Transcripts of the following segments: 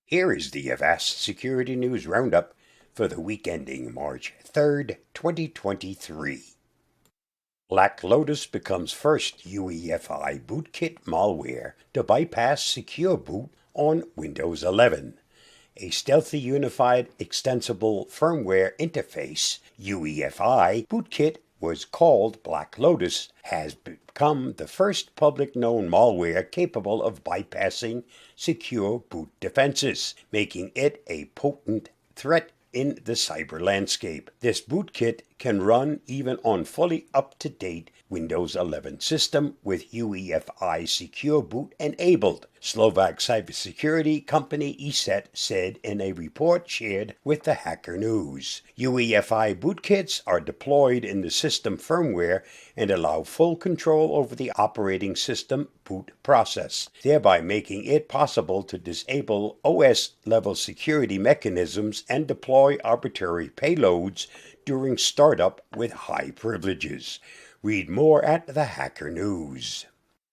Here is the Avast Security News Roundup for the week ending March 3rd, 2023. Black Lotus becomes first UEFI bootkit malware to bypass secure boot on Windows 11. A stealthy unified extensible firmware interface, UEFI bootkit, was called Black Lotus, has become the first public known malware capable of bypassing secure boot defenses, making it a potent threat in the cyber landscape. This bootkit can run even on fully up-to-date Windows 11 system with UEFI Secure Boot enabled, Slovak cybersecurity company ESET said in a report shared with the Hacker News. UEFI bootkits are deployed in the system firmware and allow full control over the operating system boot process, thereby making it possible to disable OS-level security mechanisms and deploy arbitrary payloads during startup with high privileges. Read more at the Hacker News.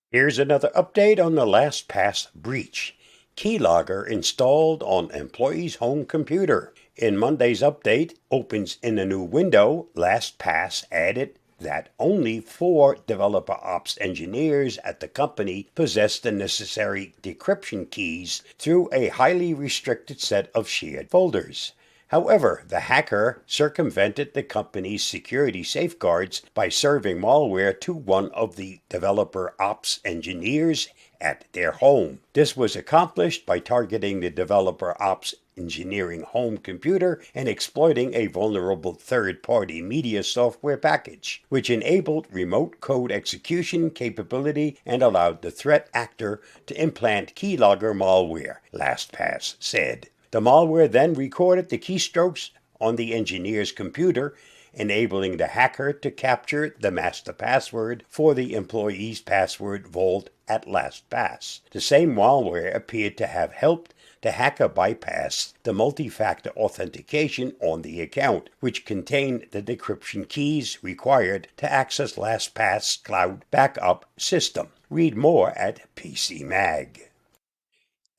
Here's another update on the LastPass breach. Keylogger installed on employee's home computer. In Monday's update, opens in a new window, LastPass added that only 4 developer ops engineers at the company possess the necessary decryption keys through a highly restricted set of shared folders. However, the hacker circumvented the company's security safeguards by serving malware to one of the developer ops engineers at their home. This was accomplished by targeting the developer ops engineering home computer and exploiting a vulnerable third-party media software package, which enabled remote code execution capability and allowed the threat actor to implant keylogger malware, LastPass said. The malware then recorded the keystrokes on the engineer's computer, enabling the hacker to capture the master password for the employee's password vault at LastPass. The same malware appeared to have helped the hacker bypass the multi-factor authentication on the account, which contained the decryption keys required to access LastPass cloud backup system. Read more at PC Mag.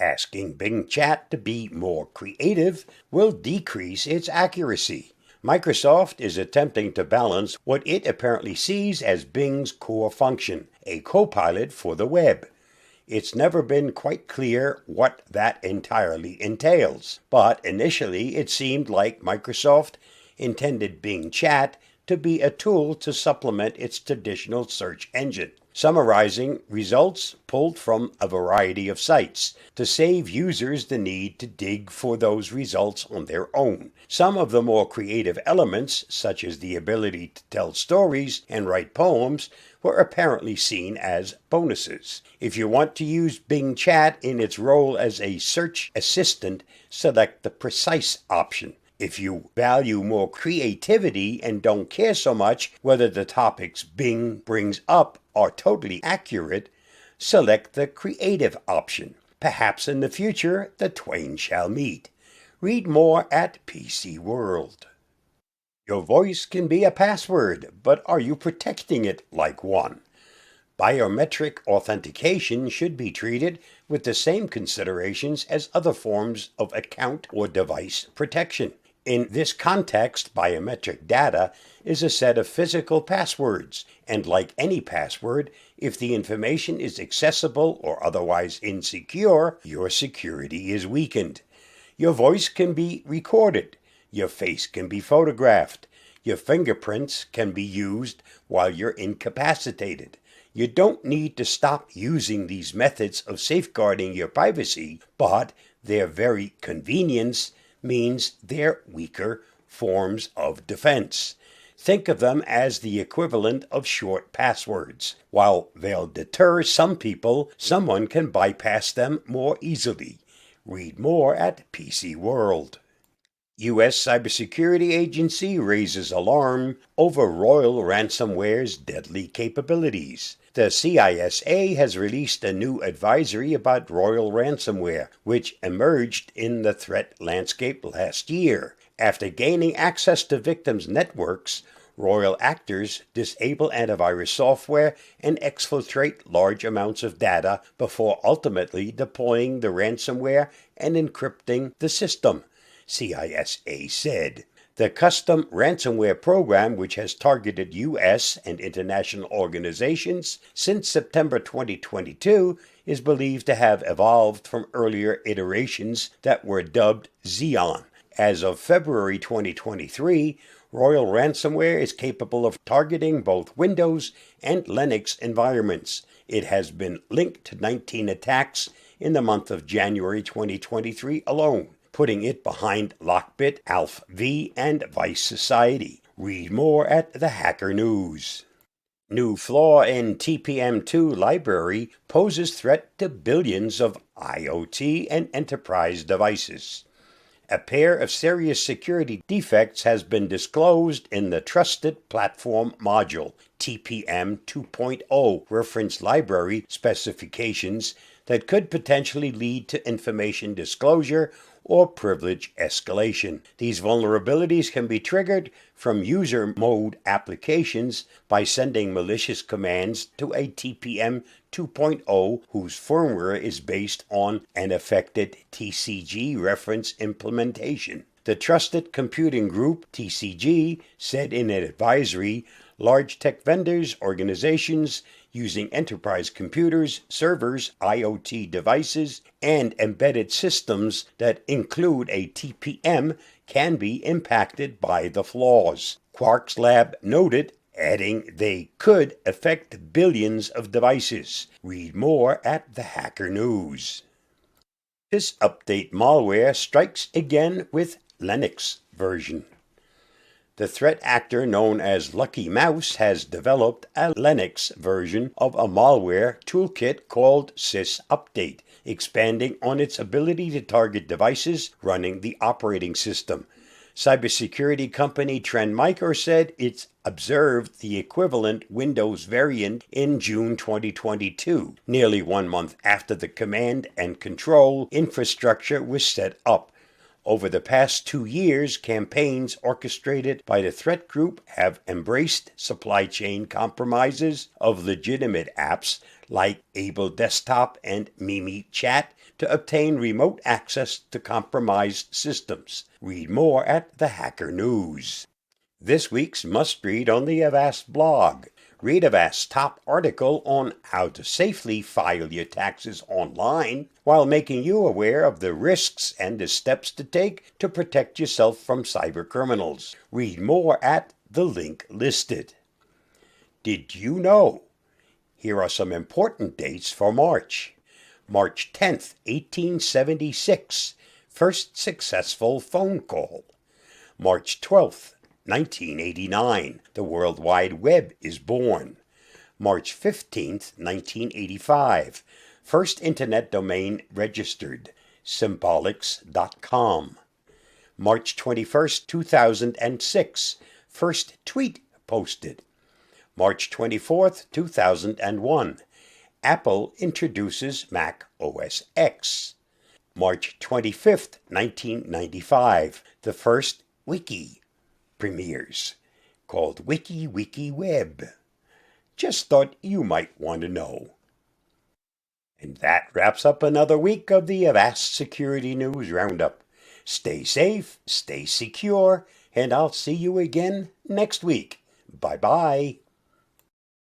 Asking Bing Chat to be more creative will decrease its accuracy. Microsoft is attempting to balance what it apparently sees as Bing's core function, a co-pilot for the web. It's never been quite clear what that entirely entails, but initially it seemed like Microsoft intended Bing Chat to be a tool to supplement its traditional search engine, summarizing results pulled from a variety of sites to save users the need to dig for those results on their own. Some of the more creative elements, such as the ability to tell stories and write poems, were apparently seen as bonuses. If you want to use Bing Chat in its role as a search assistant, select the Precise option. If you value more creativity and don't care so much whether the topics Bing brings up are totally accurate, select the Creative option. Perhaps in the future the twain shall meet. Read more at PC World. Your voice can be a password, but are you protecting it like one? Biometric authentication should be treated with the same considerations as other forms of account or device protection. In this context, biometric data is a set of physical passwords, and like any password, if the information is accessible or otherwise insecure, your security is weakened. Your voice can be recorded, your face can be photographed, your fingerprints can be used while you're incapacitated. You don't need to stop using these methods of safeguarding your privacy, but their very convenience means they're weaker forms of defense. Think of them as the equivalent of short passwords. While they'll deter some people, someone can bypass them more easily. Read more at PC World. U.S. Cybersecurity Agency raises alarm over Royal ransomware's deadly capabilities. The CISA has released a new advisory about Royal ransomware, which emerged in the threat landscape last year. After gaining access to victims' networks, Royal actors disable antivirus software and exfiltrate large amounts of data before ultimately deploying the ransomware and encrypting the system, CISA said. The custom ransomware program, which has targeted U.S. and international organizations since September 2022, is believed to have evolved from earlier iterations that were dubbed Xeon. As of February 2023, Royal Ransomware is capable of targeting both Windows and Linux environments. It has been linked to 19 attacks in the month of January 2023 alone, putting it behind Lockbit, AlphaV, and Vice Society. Read more at the Hacker News. New flaw in TPM2 library poses threat to billions of IoT and enterprise devices. A pair of serious security defects has been disclosed in the Trusted Platform Module, TPM 2.0 reference library specifications that could potentially lead to information disclosure or privilege escalation. These vulnerabilities can be triggered from user mode applications by sending malicious commands to a TPM 2.0 whose firmware is based on an affected TCG reference implementation. The Trusted Computing Group, TCG, said in an advisory, large tech vendors, organizations using enterprise computers, servers, IoT devices, and embedded systems that include a TPM can be impacted by the flaws. Quarks Lab noted, adding they could affect billions of devices. Read more at the Hacker News. This update malware strikes again with Linux version. The threat actor known as Lucky Mouse has developed a Linux version of a malware toolkit called SysUpdate, expanding on its ability to target devices running the operating system. Cybersecurity company Trend Micro said it's observed the equivalent Windows variant in June 2022, nearly 1 month after the command and control infrastructure was set up. Over the past 2 years, campaigns orchestrated by the threat group have embraced supply chain compromises of legitimate apps like Able Desktop and Mimi Chat to obtain remote access to compromised systems. Read more at the Hacker News. This week's must-read on the Avast blog. Read Avast's top article on how to safely file your taxes online while making you aware of the risks and the steps to take to protect yourself from cyber criminals. Read more at the link listed. Did you know? Here are some important dates for March. March 10th, 1876, first successful phone call. March 12th, 1989, the World Wide Web is born. March 15th, 1985, first internet domain registered, symbolics.com. March 21st, 2006, first tweet posted. March 24th, 2001, Apple introduces Mac OS X. March 25th, 1995, the first wiki premieres, called WikiWeb. Just thought you might want to know. And that wraps up another week of the Avast Security News Roundup. Stay safe, stay secure, and I'll see you again next week. Bye-bye.